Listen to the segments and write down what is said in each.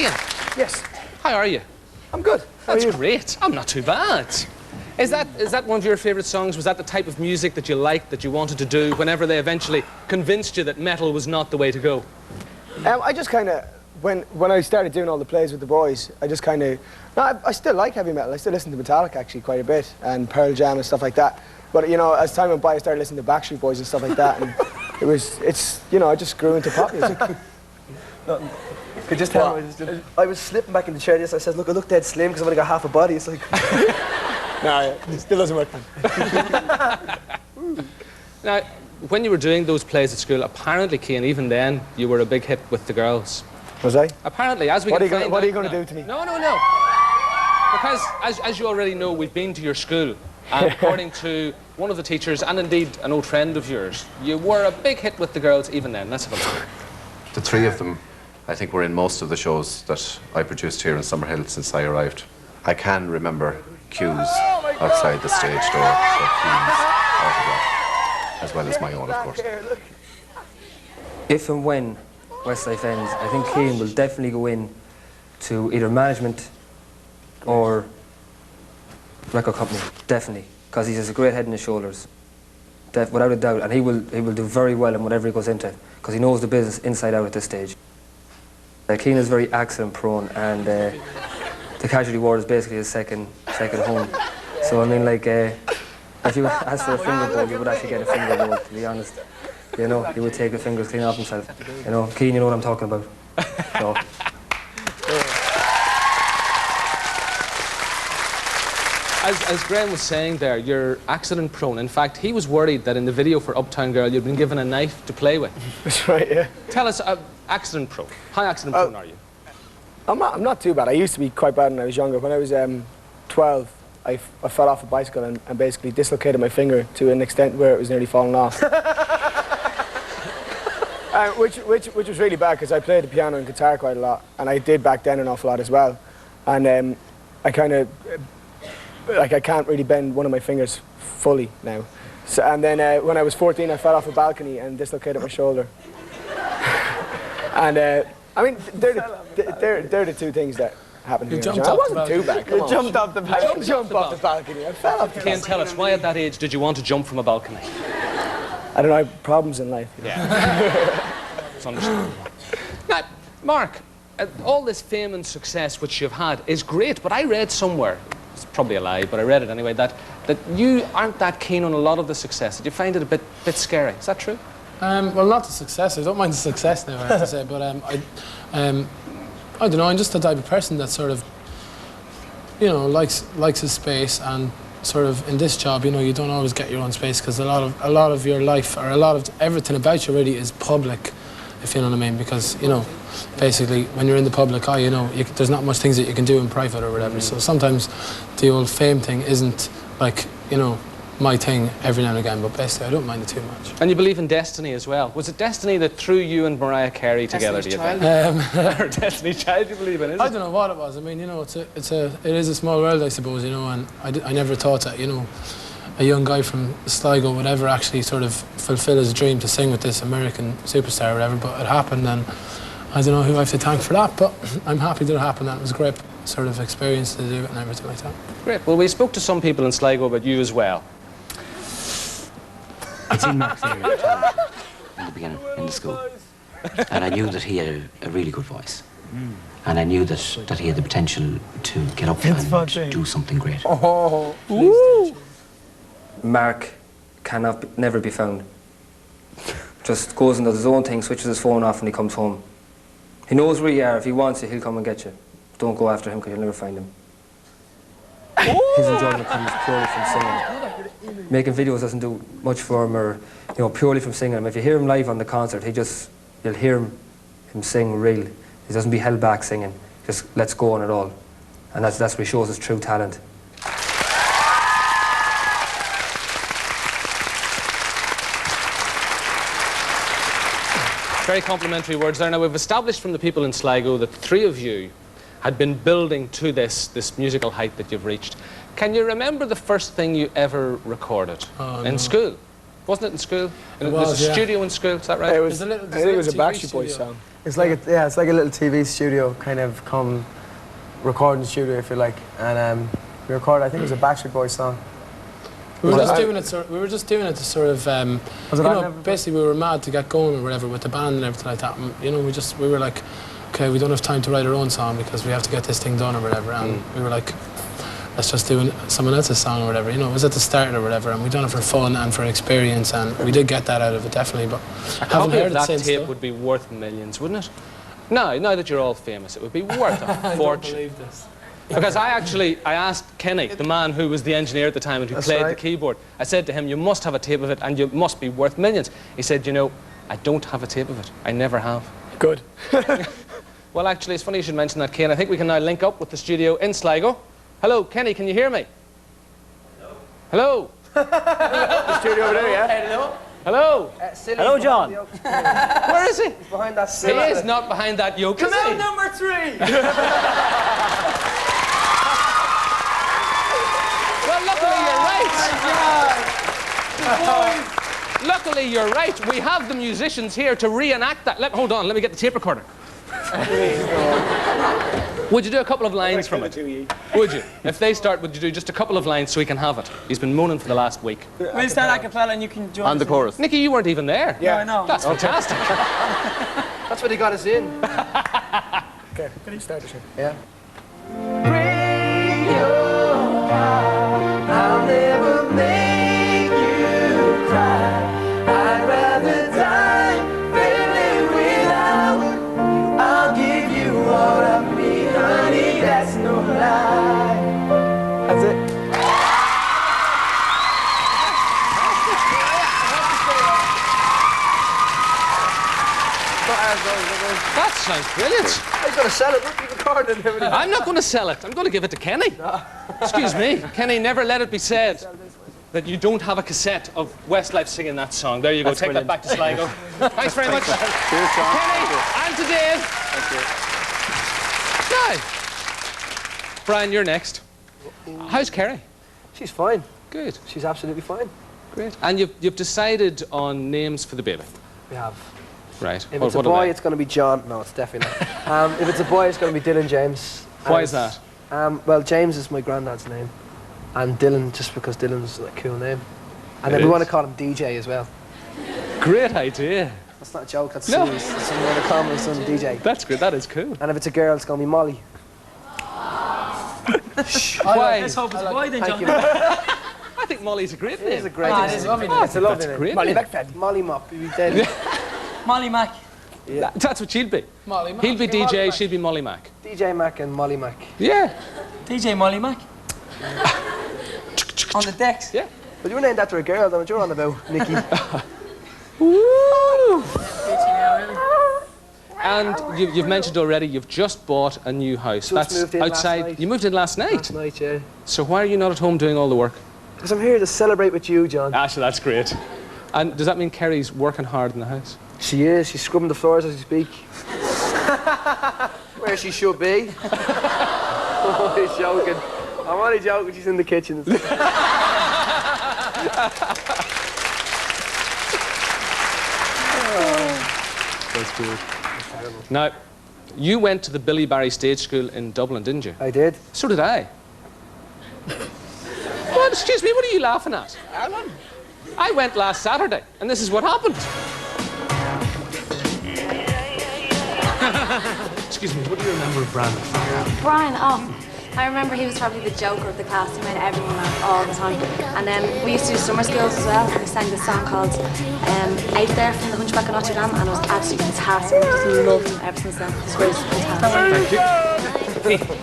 Cian. Yes. How are you? I'm good. How That's are you? great. I'm not too bad. Is that one of your favourite songs? Was that the type of music that you liked, that you wanted to do, whenever they eventually convinced you that metal was not the way to go? I just kind of, when I started doing all the plays with the boys, I just kind of, I still like heavy metal. I still listen to Metallica actually quite a bit, and Pearl Jam and stuff like that. But you know, as time went by, I started listening to Backstreet Boys and stuff like that, and you know, I just grew into pop music. Could just tell I was slipping back in the chair. Yes, I said, look, I look dead slim because I've only got half a body. It's like, No, it still doesn't work. Now, when you were doing those plays at school, apparently, Cian, even then, you were a big hit with the girls. Was I? Apparently, as we What are can you going to do to me? No. Because, as you already know, we've been to your school, and according to one of the teachers, and indeed an old friend of yours, you were a big hit with the girls even then. Let's have a look. The three of them, I think, were in most of the shows that I produced here in Summerhill since I arrived. I can remember cues outside the stage door for Cian's autograph, as well as my own, of course. if and when Westlife ends, I think Cian will definitely go in to either management or record company, definitely, because he has a great head on his shoulders, without a doubt, and he will do very well in whatever he goes into, because he knows the business inside out at this stage. Cian is very accident prone, and the casualty ward is basically his second home. So I mean, like, if you ask for a finger bowl, you would actually get a finger bowl, to be honest. You know, he would take the fingers clean off himself. You know, Cian, you know what I'm talking about. So. As Graham was saying there, you're accident prone. In fact, he was worried that in the video for Uptown Girl, you'd been given a knife to play with. That's right, yeah. Tell us, accident prone. How accident prone are you? I'm not too bad. I used to be quite bad when I was younger. When I was 12, I fell off a bicycle and basically dislocated my finger to an extent where it was nearly falling off. Which was really bad, because I played the piano and guitar quite a lot, and I did back then an awful lot as well. And I kind of, like, I can't really bend one of my fingers fully now. So, and then when I was 14, I fell off a balcony and dislocated my shoulder. And I mean, they're the two things that happened to me. I wasn't too bad. You jumped off the balcony. I didn't jump off the balcony. I fell off the balcony. Cian, tell us, why at that age did you want to jump from a balcony? I don't know, I have problems in life. Yeah. It's understandable. Now, Mark, all this fame and success which you've had is great, but I read somewhere, it's probably a lie, but I read it anyway, that you aren't that keen on a lot of the success, that you find it a bit scary. Is that true? Well, not the success. I don't mind the success now, I have to say, but I don't know, I'm just the type of person that sort of, you know, likes his space, and sort of in this job, you know, you don't always get your own space, because a lot of your life, or a lot of everything about you really is public, if you know what I mean, because, you know, basically when you're in the public eye, you know, there's not much things that you can do in private or whatever, so sometimes the old fame thing isn't, like, you know, my thing every now and again, but basically I don't mind it too much. And you believe in destiny as well. Was it destiny that threw you and Mariah Carey together, do you think? Or Destiny's Child you believe in, is it? I don't know what it was. I mean, you know, it is a small world, I suppose, you know, and I never thought that, you know, a young guy from Sligo would ever actually sort of fulfill his dream to sing with this American superstar or whatever, but it happened, and I don't know who I have to thank for that, but I'm happy that it happened, and it was a great sort of experience to do it and everything like that. Great. Well, we spoke to some people in Sligo about you as well. I'd seen Mark's name in the beginning, in the school, and I knew that he had a really good voice, and I knew that he had the potential to get up and do something great. Oh, ooh. Mark cannot never be found. Just goes and does his own thing, switches his phone off, and he comes home. He knows where you are. If he wants you, he'll come and get you. Don't go after him, because you'll never find him. His enjoyment comes purely from singing. Making videos doesn't do much for him, or, you know, purely from singing. If you hear him live on the concert, you'll hear him sing real. He doesn't be held back singing. Just lets go on it all, and that's where he shows his true talent. Very complimentary words there. Now, we've established from the people in Sligo that the three of you had been building to this musical height that you've reached. Can you remember the first thing you ever recorded in school? wasn't it, in school? It was, There's a studio in school, is that right? It was, There's a little- I there's think a it was a little TV Backstreet Boys studio. song. It's like it's like a little TV studio, kind of come recording studio, if you like. And we recorded, I think it was a Backstreet Boys song. We were Was just it- doing it. We were just doing it to sort of, Was it you on know, every- basically we were mad to get going or whatever with the band and everything like that. And, you know, we were like, okay, we don't have time to write our own song because we have to get this thing done or whatever. And we were like, let's just do someone else's song or whatever. You know, it was at the start or whatever, and we done it for fun and for experience, and we did get that out of it definitely. But A haven't copy heard of it that since. tape though. would be worth millions, wouldn't it? Now that you're all famous, it would be worth a I don't fortune. believe this. Because I asked Kenny, the man who was the engineer at the time and who That's played the right. keyboard, I said to him, you must have a tape of it and you must be worth millions. He said, you know, I don't have a tape of it. I never have. Good. Well, actually, it's funny you should mention that, Ken. I think we can now link up with the studio in Sligo. Hello, Kenny, can you hear me? Hello? The studio over there, yeah? Hello. Hello? Hello, John. Where is he? Behind that He is not behind that yoke, is he? number 3. Well, luckily you're right. We have the musicians here to reenact that. Hold on, let me get the tape recorder. Would you do a couple of lines from it? Would you? If they start, would you do just a couple of lines so we can have it? He's been moaning for the last week. We'll start a cappella and you can join On the us. chorus. Nicky, you weren't even there. Yeah, I know. That's fantastic. That's what he got us in. Okay, can you start the show? Yeah. I'll never make you cry. I'd rather die than live without. I'll give you all of me, honey, that's no lie. That's it. That sounds brilliant. He's gonna sell it. Look, he recorded and everything. I'm not going to sell it. I'm going to give it to Kenny. Excuse me. Kenny, never let it be said that you don't have a cassette of Westlife singing that song. There you go. That's Take brilliant. that back to Sligo. Thanks very much. Cheers, John. Kenny and to Dave. Now, Brian, you're next. How's Kerry? She's fine. Good. She's absolutely fine. Great. And you've decided on names for the baby. We have. Right. If What- it's a what are boy, they? it's going to be John. No, it's definitely not. If it's a boy, it's going to be Dylan James. Why is that? Well, James is my granddad's name, and Dylan just because Dylan's a cool name. And It then we want is. to call him DJ as well. Great idea. That's not a joke. That's No. serious. So we're going to call my son DJ. That's good. That is cool. And if it's a girl, it's going to be Molly. Why? Let's hope it's a boy then, Thank John. you. I think Molly's a great It is name. a great Ah, name. it is a lovely Oh, name. It's a lovely that's name. great. Molly name. McFadden. Molly Mop. You'd be dead. Molly Mac. That's what she'll be. Molly Mac. He'll be Molly DJ, Mac. she'll be Molly Mac. DJ Mac and Molly Mac. Yeah. DJ Molly Mac. On the decks. Yeah. But you were named after a girl, don't you? You're on about, Nikki. Woo! And you've mentioned already you've just bought a new house. Just That's moved in last outside. night. You moved in last night. Last night, yeah. So why are you not at home doing all the work? Because I'm here to celebrate with you, John. Actually, that's great. And does that mean Kerry's working hard in the house? She is. She's scrubbing the floors as we speak. Where she should be. I'm only joking. I'm only joking. She's in the kitchen. That's good. Now, you went to the Billy Barry Stage School in Dublin, didn't you? I did. So did I. What? Excuse me, what are you laughing at? I went last Saturday, and this is what happened. Excuse me, what do you remember of Brandon? Brian, I remember he was probably the joker of the class. He made everyone laugh all the time. And then we used to do summer schools as well. We sang this song called Out There from the Hunchback of Notre Dame, and it was absolutely fantastic. I just loved him ever since then. It was fantastic. Thank you.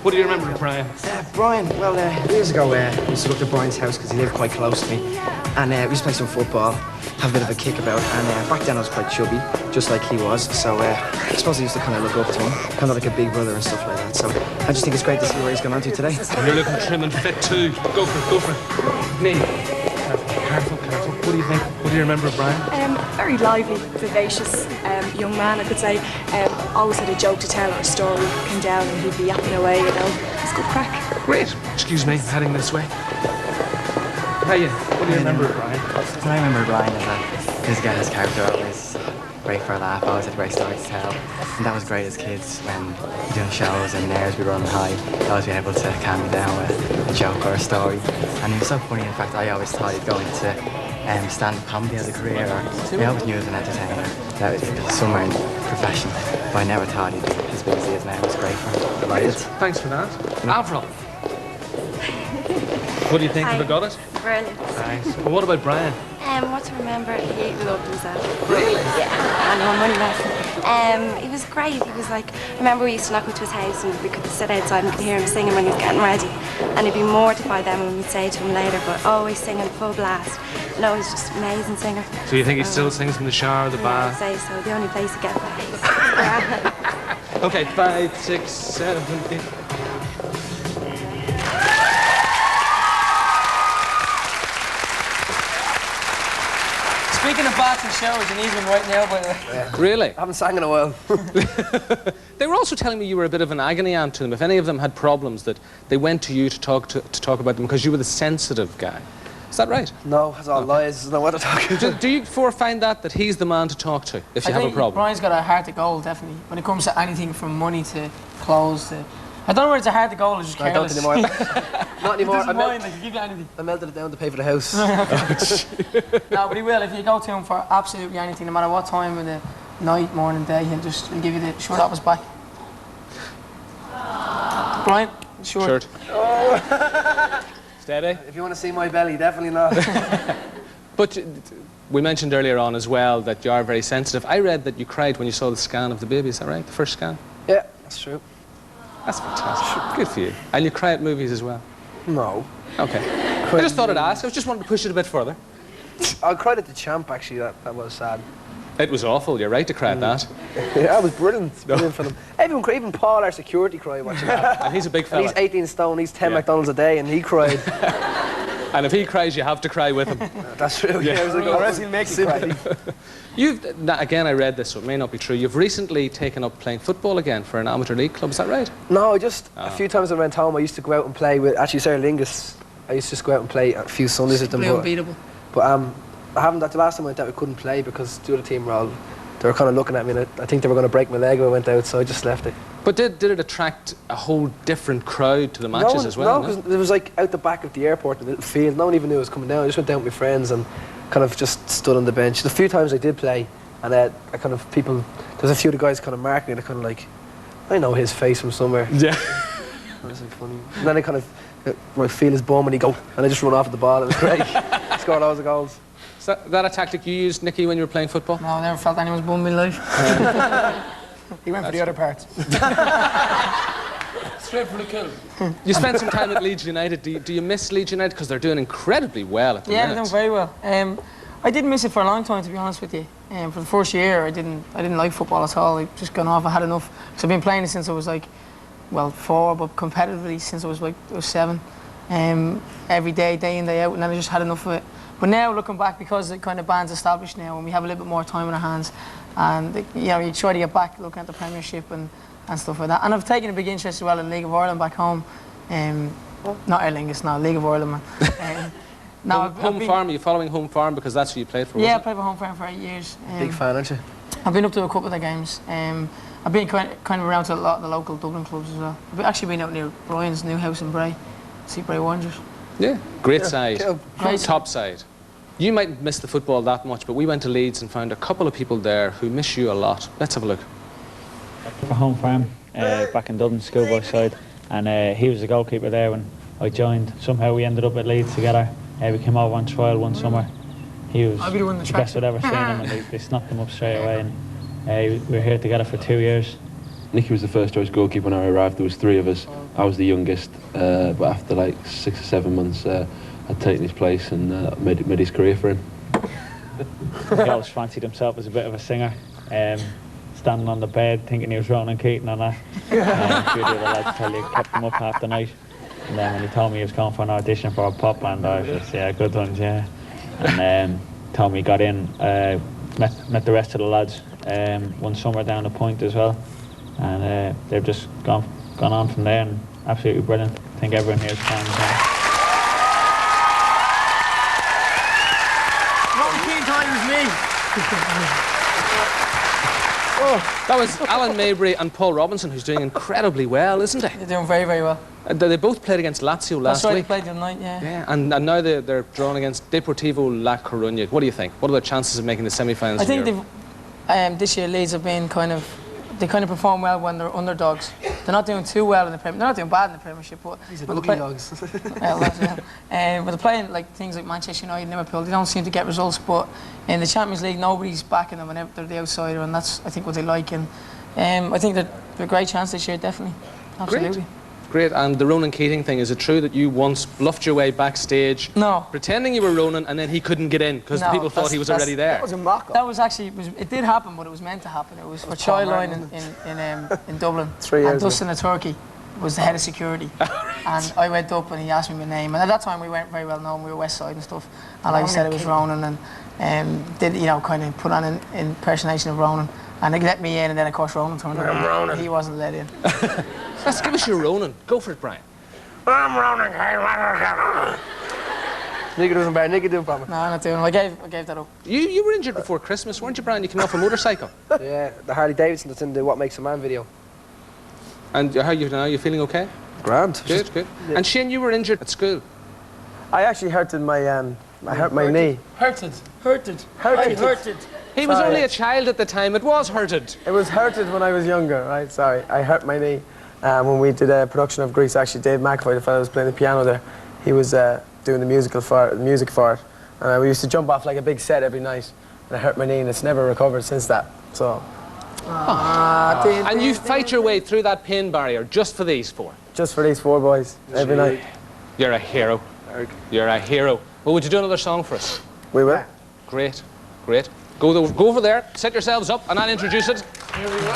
What do you remember of Brian? Brian, well, years ago, we used to look at Brian's house because he lived quite close to me. And we used to play some football, have a bit of a kick about. And back then I was quite chubby, just like he was. So I suppose I used to kind of look up to him, kind of like a big brother and stuff like that. So I just think it's great to see where he's gone on to today. You're looking trim and fit too. Go for it, go for it. Me. Careful, careful. What do you think? What do you remember of Brian? Very lively, vivacious young man, I could say. Always had a joke to tell or a story. Came down and he'd be yapping away, you know. It's good crack. Great. Excuse me, heading this way. What do you remember, Brian? What I remember Brian is that this guy's character always great for a laugh, always had a great story to tell. And that was great as kids when doing shows and nerves were running high. Always being able to calm me down with a joke or a story. And he was so funny, in fact, I always thought he'd go into stand-up comedy as a career. Or I always knew as an entertainer that it was somewhere in profession. But I never thought he'd be as big as he is now. It was great for him. Delighted. Thanks for that. Avril. What do you think? Have I got it? Brilliant. Thanks. Well, what about Brian? What to remember, he loved himself. Really? Yeah, and no money left. He was great. He was like, I remember we used to knock up to his house and we could sit outside and could hear him singing when he was getting ready. And he'd be mortified then when we'd say to him later, but always singing full blast. No, he's just an amazing singer. So you think he still sings in the shower, the bath? I'd say so. The only place to get paid. Okay, 5, 6, 7, 8. Speaking of baths and showers, you need one right now, by the way. Yeah. Really? I haven't sang in a while. They were also telling me you were a bit of an agony aunt to them. If any of them had problems, that they went to you to talk about them because you were the sensitive guy. Is that right? No, it's all lies. There's no what to talk about. Do you find that he's the man to talk to if you have a problem? Brian's got a heart of gold, definitely. When it comes to anything from money to clothes to... I don't know where it's a heart of gold, it's just careless. I don't anymore. Not anymore. I melted it down to pay for the house. No, but he will. If you go to him for absolutely anything, no matter what time of the night, morning, day, he'll give you the shirt off his back. Brian, shirt. Oh. Steady. If you want to see my belly, definitely not. But we mentioned earlier on as well that you are very sensitive. I read that you cried when you saw the scan of the baby. Is that right? The first scan? Yeah, that's true. That's fantastic. Good for you. And you cry at movies as well? No. Okay. I just thought I'd ask. I just wanted to push it a bit further. I cried at the Champ, actually. That was sad. It was awful. You're right to cry at that. Yeah, it was brilliant. Brilliant for them. Everyone cried. Even Paul, our security, cried watching that. And he's a big fella. And he's 18 stone. He's 10 McDonald's a day, and he cried. And if he cries, you have to cry with him. That's true. Yeah, it was like, or else he'll make you cry. Again, I read this, so it may not be true. You've recently taken up playing football again for an amateur league club. Is that right? No, just a few times I went home. I used to go out and play with actually Sarah Lingus. I used to just go out and play a few Sundays with them. Unbeatable. But I haven't. The last time I went out, I couldn't play because the other team they were kind of looking at me, and I think they were going to break my leg when I went out, so I just left it. But did it attract a whole different crowd to the matches as well? No, because it was like out the back of the airport, in a little field. No one even knew I was coming down. I just went down with my friends and kind of just stood on the bench. The few times I did play, and there's a few of the guys kind of marked me, and they're kind of like, I know his face from somewhere. Yeah. That's like funny. And then I kind of feel his bum and he go, and I just run off at the ball. It was great. Scored loads of goals. Is that a tactic you used, Nicky, when you were playing football? No, I never felt anyone's bum in life. He went for the other parts. Straight for the kill. You spent some time at Leeds United. Do you miss Leeds United? Because they're doing incredibly well at the minute. Yeah, they're doing very well. I did miss it for a long time, to be honest with you. For the first year, I didn't like football at all. I just gone off. I had enough. Because I've been playing it since I was 4, but competitively since I was 7. Every day, day in, day out, and then I just had enough of it. But now, looking back, because the kind of band's established now, and we have a little bit more time in our hands, and you try to get back looking at the Premiership and stuff like that. And I've taken a big interest as well in League of Ireland back home. Not Aer Lingus, no, League of Ireland, man. Home Farm, are you following Home Farm because that's who you played for? Yeah, I played for Home Farm for 8 years. Big fan, aren't you? I've been up to a couple of their games. I've been kind of around to a lot of the local Dublin clubs as well. I've actually been out near Brian's new house in Bray, see Bray Wanderers. Yeah, great side, top side. You might miss the football that much, but we went to Leeds and found a couple of people there who miss you a lot. Let's have a look. For Home Farm, back in Dublin, schoolboy side, and he was the goalkeeper there when I joined. Somehow we ended up at Leeds together. We came over on trial one summer. He was the best I'd ever seen him, and they snapped him up straight away. And we were here together for 2 years. Nicky was the first choice goalkeeper when I arrived. There was 3 of us. I was the youngest, but after 6 or 7 months, I'd taken his place and made his career for him. He always fancied himself as a bit of a singer, standing on the bed thinking he was Ronan Keating and that. A few of the other lads tell you kept him up half the night. And then when he told me he was going for an audition for a pop band, I was just, yeah, good ones, yeah. And told me he got in, met the rest of the lads one summer down the Point as well. And they've just gone on from there, and absolutely brilliant. I think everyone here is fans now. That was Alan Mabry and Paul Robinson, who's doing incredibly well, isn't he? They're doing very, very well. They both played against Lazio last That's right, week. they played the other night, yeah. Yeah, and now they're drawn against Deportivo La Coruña. What do you think? What are their chances of making the semi-finals? I think this year Leeds have been they kind of perform well when they're underdogs. They're not doing too well in the Premier. They're not doing bad in the Premiership, but these are ugly dogs. But they're playing like things like Manchester United, Liverpool. They don't seem to get results, but in the Champions League, nobody's backing them, and they're the outsider, and that's I think what they like. And I think that they're a great chance this year, definitely, absolutely. Great. And the Ronan Keating thing, is it true that you once bluffed your way backstage? No. Pretending you were Ronan, and then he couldn't get in because people thought he was already there? That was a mock-up. That was actually, it did happen, but it was meant to happen. It was for Childline in Dublin. 3 years and Dustin Turkey was the head of security. And I went up and he asked me my name. And at that time we weren't very well known, we were West Side and stuff. And I said it was Ronan and did, kind of put on an impersonation of Ronan. And they let me in, and then of course Ronan turned around. I'm Ronan. He wasn't let in. Let's give us your Ronan. Go for it, Brian. I'm Ronan. Nigga doesn't bear, nigga do proper. No, I'm not doing it. I gave that up. You were injured before Christmas, weren't you, Brian? You came off a motorcycle. Yeah, the Harley Davidson that's in the What Makes a Man video. And how are you now? You feeling okay? Grand. Good. Yeah. And Shane, you were injured at school. I actually hurted my I hurt my knee. Hurted. He was only a child at the time. It was hurted. It was hurted when I was younger, right? Sorry, I hurt my knee when we did a production of Grease. Actually, Dave McAvoy, the fellow who was playing the piano there, he was doing the music for it, and we used to jump off like a big set every night. And I hurt my knee, and it's never recovered since that. So. And you fight your way through that pain barrier just for these four. Just for these 4 boys every night. You're a hero. You're a hero. Well, would you do another song for us? We will. Great. Go over there, set yourselves up, and I'll introduce it. Here we go.